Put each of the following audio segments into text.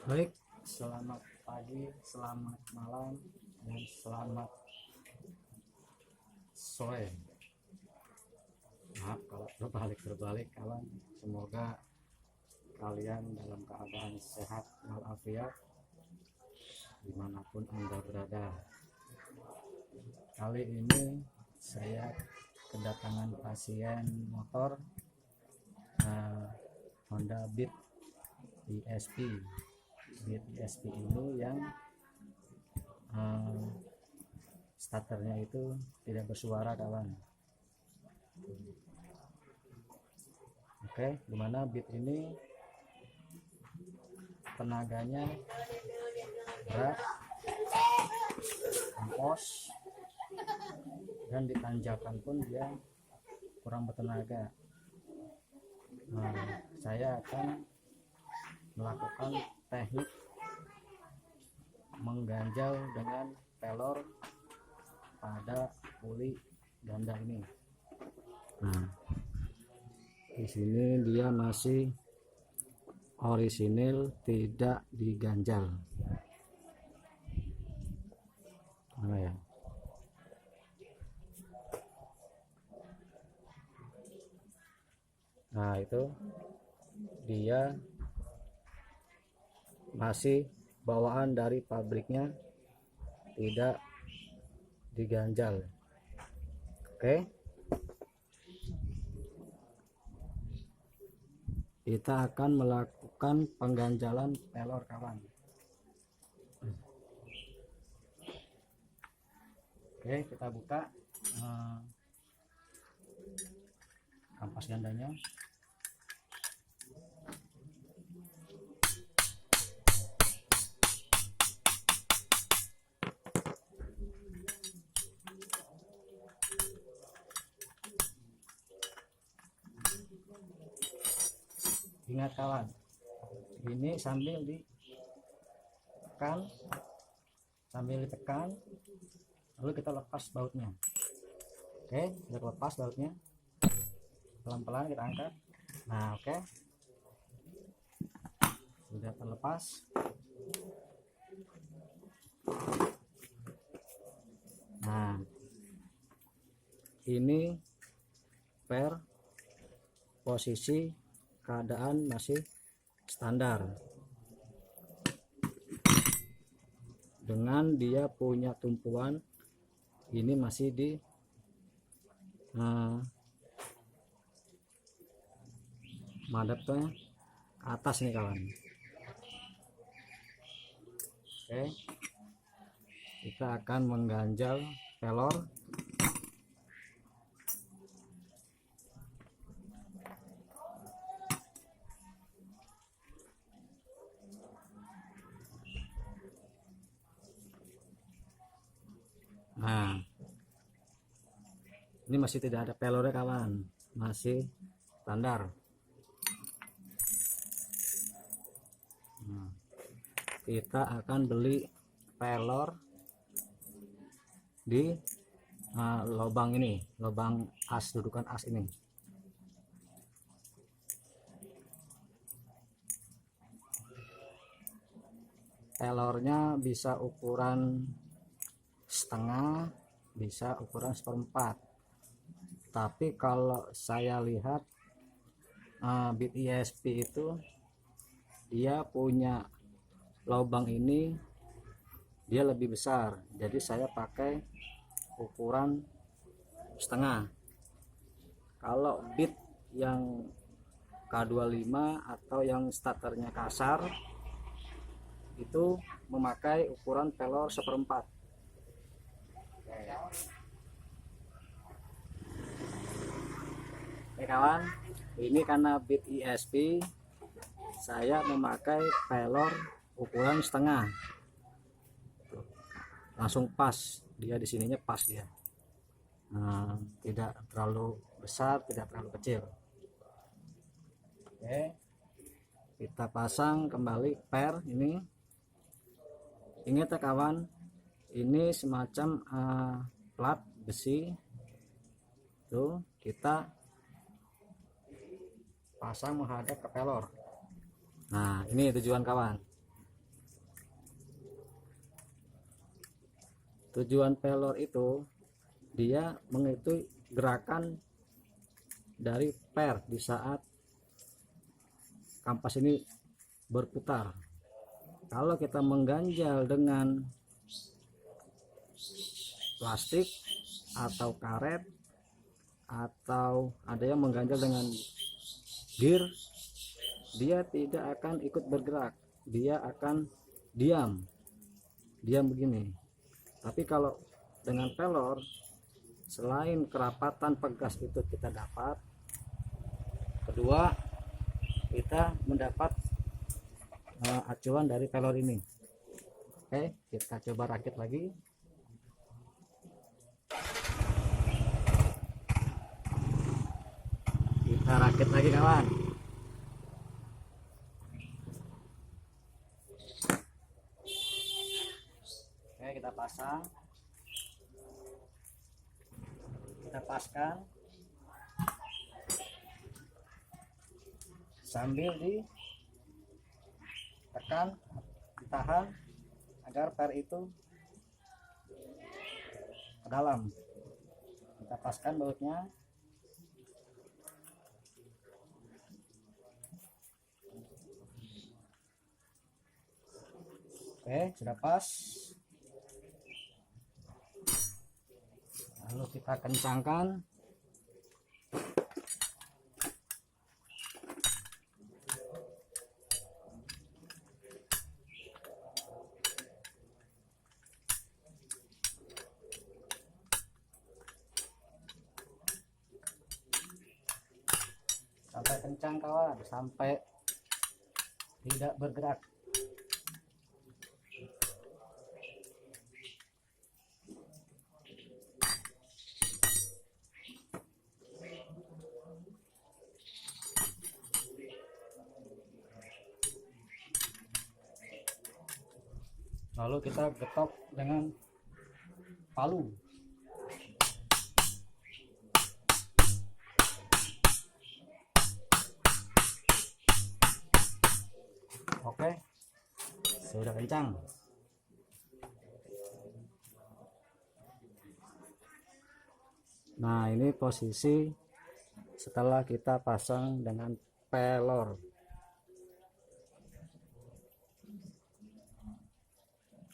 Baik, selamat pagi, selamat malam, dan selamat sore. Maaf kalau berbalik kawan. Semoga kalian dalam keadaan sehat walafiat dimanapun Anda berada. Kali ini saya kedatangan pasien motor Honda Beat ESP. Beat ESP ini yang starternya itu tidak bersuara kawan. Oke, dimana Beat ini tenaganya berat, ongkos, dan ditanjakan pun dia kurang bertenaga. Saya akan melakukan teknik mengganjal dengan pelor pada puli ganda ini. Di sini dia masih orisinil, tidak diganjal. Mana ya? Nah, itu dia masih bawaan dari pabriknya, tidak diganjal. Oke, kita akan melakukan pengganjalan pelor kawan. Oke, kita buka kampas gandanya. Ingat kawan, ini sambil ditekan, lalu kita lepas bautnya. Oke, kita lepas bautnya, pelan-pelan kita angkat. Nah, oke, sudah terlepas. Nah, ini per posisi keadaan masih standar, dengan dia punya tumpuan ini masih di madep ke atas nih kawan. Oke, kita akan mengganjal pelor. Nah, ini masih tidak ada pelornya kawan, masih standar. Nah, kita akan beli pelor di lubang ini, lubang as, dudukan as ini. Pelornya bisa ukuran setengah, bisa ukuran seperempat. Tapi kalau saya lihat Beat ESP itu dia punya lubang ini dia lebih besar, jadi saya pakai ukuran setengah. Kalau Beat yang K25 atau yang starternya kasar itu memakai ukuran pelor seperempat. Oke kawan, ini karena Beat ESP saya memakai pelor ukuran setengah, langsung pas dia, di sininya pas dia. Nah, tidak terlalu besar, tidak terlalu kecil. Oke, kita pasang kembali per ini. Ingat ya kawan, ini semacam plat besi tuh, kita pasang menghadap ke pelor. Nah, ini tujuan kawan. Tujuan pelor itu dia mengikuti gerakan dari per di saat kampas ini berputar. Kalau kita mengganjal dengan plastik atau karet, atau ada yang mengganjal dengan gear, dia tidak akan ikut bergerak, dia akan diam begini. Tapi kalau dengan pelor, selain kerapatan pegas itu kita dapat, kedua kita mendapat acuan dari pelor ini. Oke, kita coba rakit lagi. Kita rakit lagi kawan. Oke, kita pasang, kita paskan sambil ditekan, ditahan agar per itu ke dalam. Kita paskan bautnya. Oke, sudah pas. Lalu kita kencangkan. Sampai kencang kawan, sampai tidak bergerak. Lalu kita getok dengan palu. Oke, sudah kencang. Nah, ini posisi setelah kita pasang dengan pelor.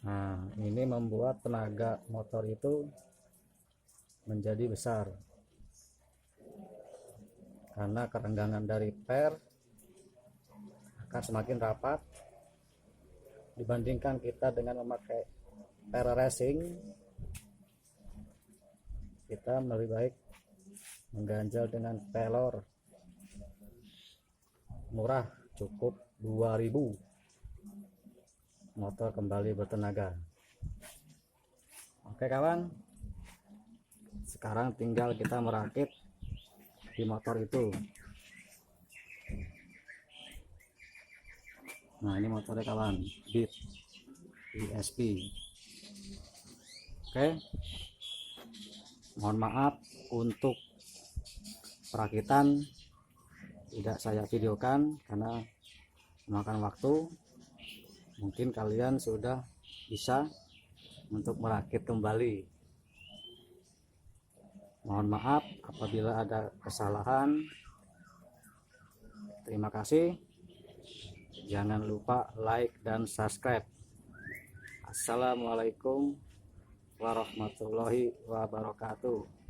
Nah, ini membuat tenaga motor itu menjadi besar karena kerenggangan dari per akan semakin rapat dibandingkan kita dengan memakai per racing. Kita lebih baik mengganjal dengan pelor murah, cukup 2000, motor kembali bertenaga. Oke kawan, sekarang tinggal kita merakit di motor itu. Nah, ini motornya kawan, Beat ESP. Oke, mohon maaf untuk perakitan tidak saya videokan karena memakan waktu. Mungkin kalian sudah bisa untuk merakit kembali. Mohon maaf apabila ada kesalahan. Terima kasih. Jangan lupa like dan subscribe. Assalamualaikum warahmatullahi wabarakatuh.